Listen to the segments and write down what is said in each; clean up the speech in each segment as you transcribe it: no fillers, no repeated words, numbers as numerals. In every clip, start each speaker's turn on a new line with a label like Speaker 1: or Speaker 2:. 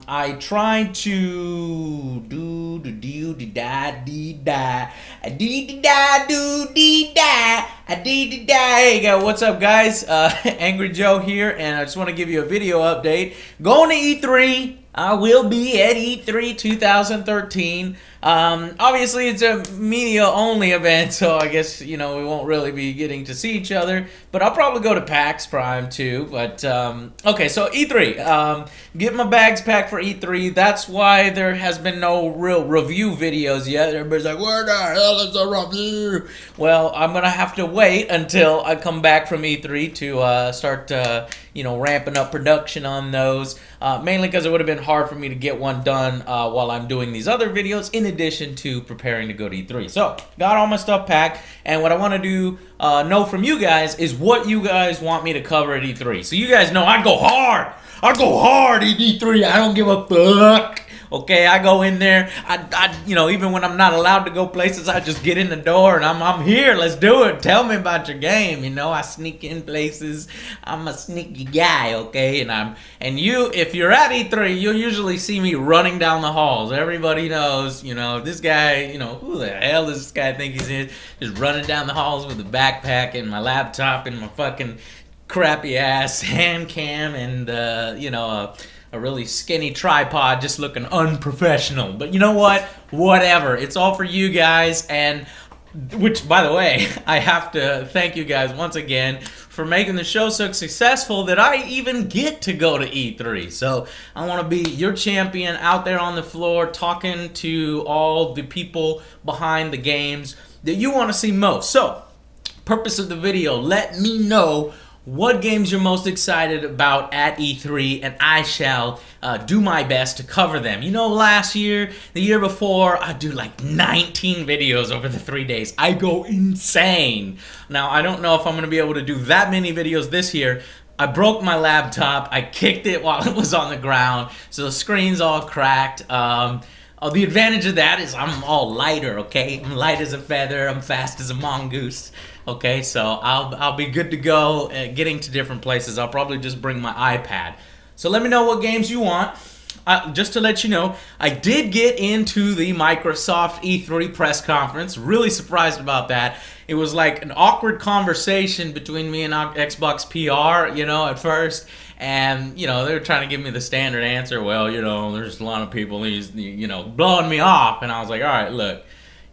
Speaker 1: I tried to do the do the da dee da a dee dee da do dee da a dee dee da. Hey, what's up, guys? Angry Joe here, and I just want to give you a video update. Going to E3. I will be at E3 2013. Obviously, it's a media-only event, so I guess, we won't really be getting to see each other. But I'll probably go to PAX Prime, too. But, okay, so E3. Get my bags packed for E3. That's why there has been no real review videos yet. Everybody's like, where the hell is the review? Well, I'm going to have to wait until I come back from E3 to start, ramping up production on those. Mainly because it would have been hard for me to get one done while I'm doing these other videos, in addition to preparing to go to E3. So, got all my stuff packed, and what I want to do know from you guys is what you guys want me to cover at E3. So you guys know I go hard. I go hard at E3. I don't give a fuck. Okay, I go in there. Even when I'm not allowed to go places, I just get in the door and I'm here. Let's do it. Tell me about your game. I sneak in places. I'm a sneaky guy. Okay, and you, if you're at E3, you'll usually see me running down the halls. Everybody knows. This guy. Who the hell does this guy think he's in? Just running down the halls with a backpack and my laptop and my fucking crappy ass hand cam and a really skinny tripod, just looking unprofessional. But you know what? Whatever. It's all for you guys, and which, by the way, I have to thank you guys once again for making the show so successful that I even get to go to E3. So I want to be your champion out there on the floor, talking to all the people behind the games that you want to see most. So, purpose of the video, let me know what games you're most excited about at E3, and I shall do my best to cover them. Last year, the year before, I do like 19 videos over the 3 days. I go insane. Now, I don't know if I'm going to be able to do that many videos this year. I broke my laptop. I kicked it while it was on the ground, so the screen's all cracked. The advantage of that is I'm all lighter, okay? I'm light as a feather. I'm fast as a mongoose. Okay, so I'll be good to go getting to different places. I'll probably just bring my iPad. So let me know what games you want. Just to let you know, I did get into the Microsoft E3 press conference. Really surprised about that. It was like an awkward conversation between me and Xbox PR, at first. And, they were trying to give me the standard answer. Well, there's a lot of people, blowing me off. And I was like, all right, look.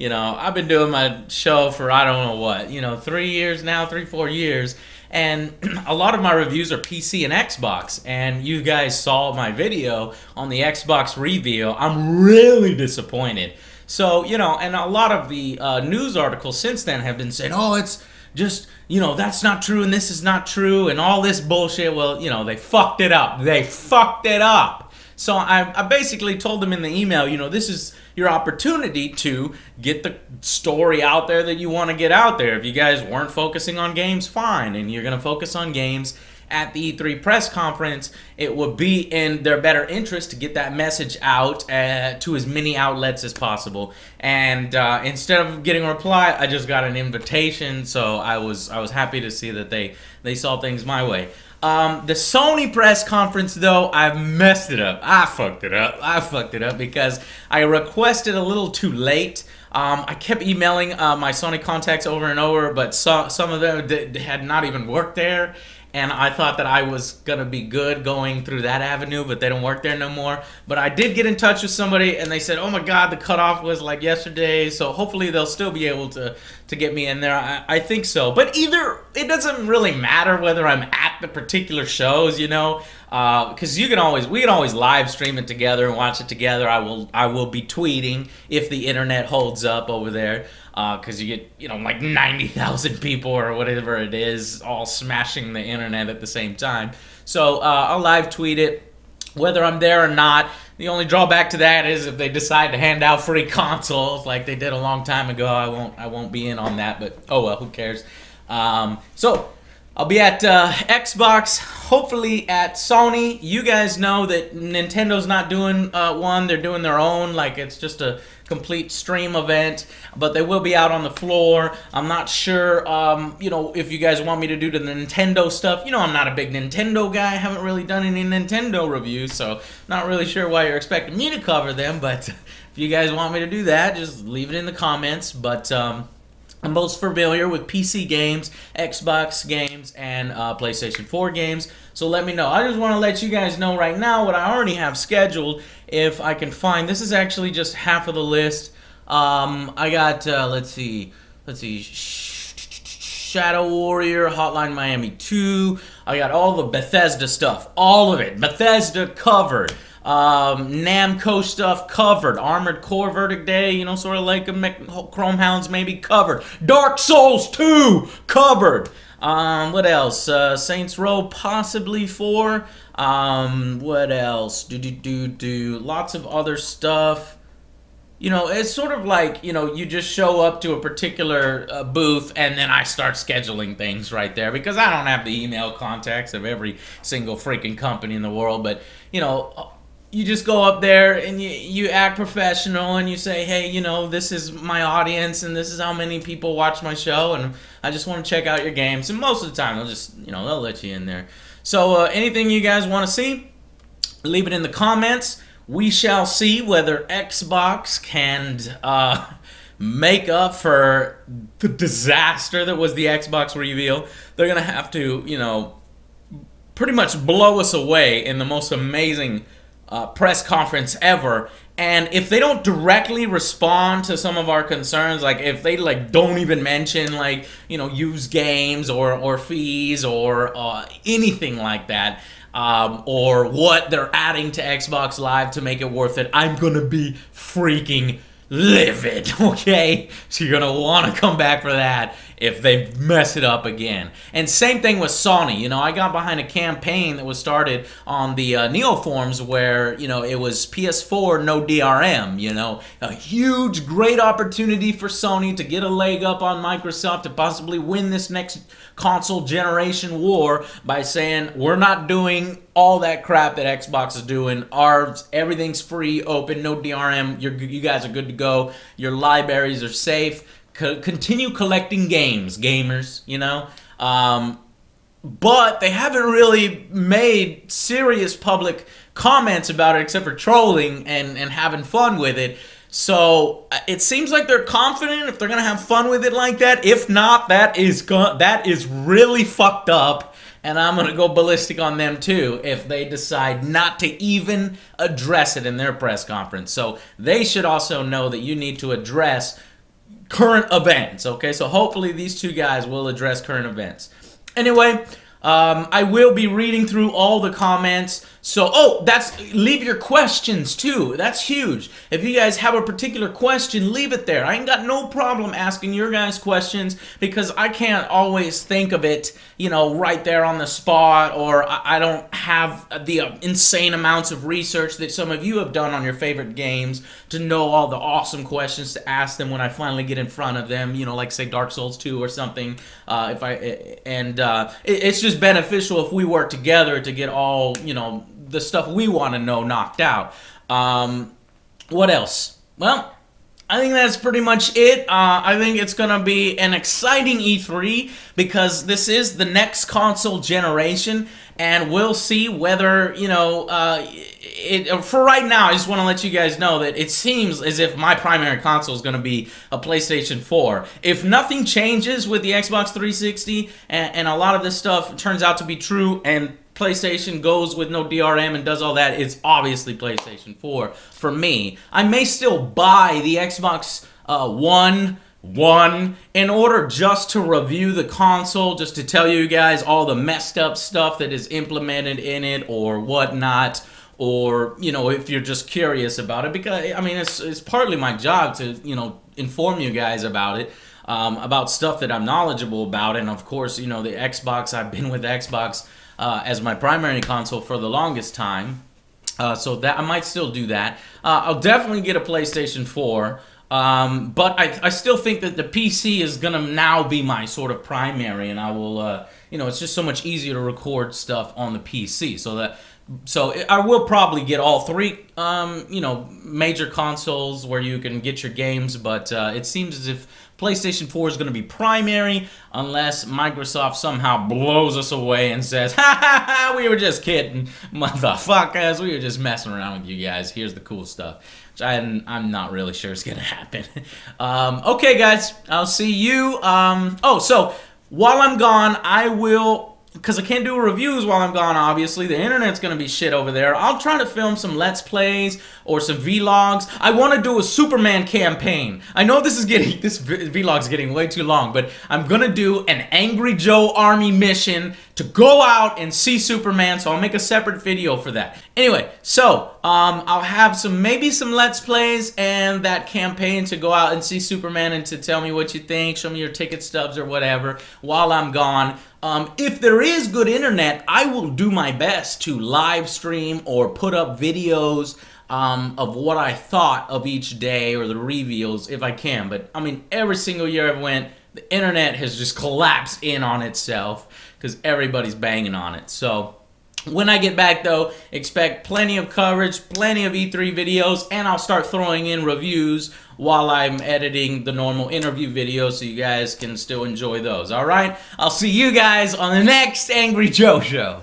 Speaker 1: I've been doing my show for I don't know what, 3 years now, 4 years, and a lot of my reviews are PC and Xbox, and you guys saw my video on the Xbox reveal. I'm really disappointed. So, and a lot of the news articles since then have been saying, oh, it's just, that's not true, and this is not true, and all this bullshit. Well, they fucked it up. They fucked it up. So I basically told them in the email, this is your opportunity to get the story out there that you want to get out there. If you guys weren't focusing on games, fine, and you're going to focus on games at the E3 press conference, it would be in their better interest to get that message out to as many outlets as possible. And instead of getting a reply, I just got an invitation, so I was happy to see that they saw things my way. The Sony press conference, though, I messed it up. I fucked it up because I requested a little too late. I kept emailing my Sony contacts over and over, but some of them had not even worked there. And I thought that I was going to be good going through that avenue, but they don't work there no more. But I did get in touch with somebody, and they said, oh my God, the cutoff was like yesterday, so hopefully they'll still be able to get me in there. I think so. But either, it doesn't really matter whether I'm at the particular shows, because we can always live stream it together and watch it together. I will be tweeting if the internet holds up over there. Because you get, like 90,000 people or whatever it is, all smashing the internet at the same time. So I'll live tweet it, whether I'm there or not. The only drawback to that is if they decide to hand out free consoles like they did a long time ago, I won't be in on that. But oh well, who cares? I'll be at Xbox, hopefully at Sony. You guys know that Nintendo's not doing one. They're doing their own. Like, it's just a complete stream event. But they will be out on the floor. I'm not sure, you know, if you guys want me to do the Nintendo stuff. You know, I'm not a big Nintendo guy. I haven't really done any Nintendo reviews, so not really sure why you're expecting me to cover them. But if you guys want me to do that, just leave it in the comments. But I'm most familiar with PC games, Xbox games, and PlayStation 4 games, so let me know. I just want to let you guys know right now what I already have scheduled, if I can find. This is actually just half of the list. I got, let's see, Shadow Warrior, Hotline Miami 2. I got all the Bethesda stuff, all of it. Bethesda covered. Namco stuff covered. Armored Core Verdict Day, you know, sort of like a Chrome Hounds maybe covered. Dark Souls 2 covered. What else? Saints Row possibly 4. What else? Lots of other stuff. You know, it's sort of like, you know, you just show up to a particular booth and then I start scheduling things right there, because I don't have the email contacts of every single freaking company in the world. But, you know, you just go up there and you act professional and you say, hey, you know, this is my audience and this is how many people watch my show and I just want to check out your games. And most of the time they'll just, you know, they'll let you in there. So anything you guys want to see, leave it in the comments. We shall see whether Xbox can make up for the disaster that was the Xbox reveal. They're going to have to, you know, pretty much blow us away in the most amazing press conference ever. And if they don't directly respond to some of our concerns, like if they like don't even mention, like, you know, used games or fees or anything like that, or what they're adding to Xbox Live to make it worth it, I'm gonna be freaking livid, okay? So you're gonna want to come back for that if they mess it up again. And same thing with Sony. You know, I got behind a campaign that was started on the Neo forums where, you know, it was PS4 no DRM. You know, a huge, great opportunity for Sony to get a leg up on Microsoft to possibly win this next console generation war by saying we're not doing all that crap that Xbox is doing. Everything's free, open, no DRM. You guys are good to go. Your libraries are safe. Continue collecting games, gamers, you know. But they haven't really made serious public comments about it except for trolling and having fun with it. So it seems like they're confident if they're going to have fun with it like that. If not, that is really fucked up. And I'm going to go ballistic on them too if they decide not to even address it in their press conference. So they should also know that you need to address current events, okay? So hopefully these two guys will address current events. Anyway, I will be reading through all the comments. So, leave your questions too. That's huge. If you guys have a particular question, leave it there. I ain't got no problem asking your guys' questions because I can't always think of it, you know, right there on the spot, or I don't have the insane amounts of research that some of you have done on your favorite games to know all the awesome questions to ask them when I finally get in front of them, you know, like say Dark Souls 2 or something. It's just beneficial if we work together to get all, you know, the stuff we want to know knocked out. What else? Well, I think that's pretty much it. I think it's going to be an exciting E3 because this is the next console generation, and we'll see whether, you know, for right now, I just want to let you guys know that it seems as if my primary console is going to be a PlayStation 4. If nothing changes with the Xbox 360 and a lot of this stuff turns out to be true and PlayStation goes with no DRM and does all that, it's obviously PlayStation 4 for me. I may still buy the Xbox One in order just to review the console, just to tell you guys all the messed up stuff that is implemented in it or whatnot, or, you know, if you're just curious about it, because, I mean, it's partly my job to, you know, inform you guys about it, about stuff that I'm knowledgeable about, and of course, you know, the Xbox, I've been with Xbox as my primary console for the longest time, so that I might still do that. I'll definitely get a PlayStation 4. But I still think that the PC is gonna now be my sort of primary, and I will, you know, it's just so much easier to record stuff on the PC. So I will probably get all three, you know, major consoles where you can get your games, but it seems as if PlayStation 4 is going to be primary unless Microsoft somehow blows us away and says, ha ha ha, we were just kidding, motherfuckers, we were just messing around with you guys, here's the cool stuff. Which I'm not really sure is going to happen. Okay, guys, I'll see you. Oh, so while I'm gone, I will... because I can't do reviews while I'm gone, obviously. The internet's going to be shit over there. I'll try to film some Let's Plays or some vlogs. I want to do a Superman campaign. I know this vlog's getting way too long, but I'm going to do an Angry Joe Army mission to go out and see Superman, so I'll make a separate video for that. Anyway, so I'll have maybe some Let's Plays and that campaign to go out and see Superman and to tell me what you think, show me your ticket stubs or whatever while I'm gone. If there is good internet, I will do my best to live stream or put up videos of what I thought of each day or the reveals if I can. But I mean, every single year I've went, the internet has just collapsed in on itself because everybody's banging on it. So when I get back, though, expect plenty of coverage, plenty of E3 videos, and I'll start throwing in reviews while I'm editing the normal interview videos so you guys can still enjoy those, alright? I'll see you guys on the next Angry Joe Show.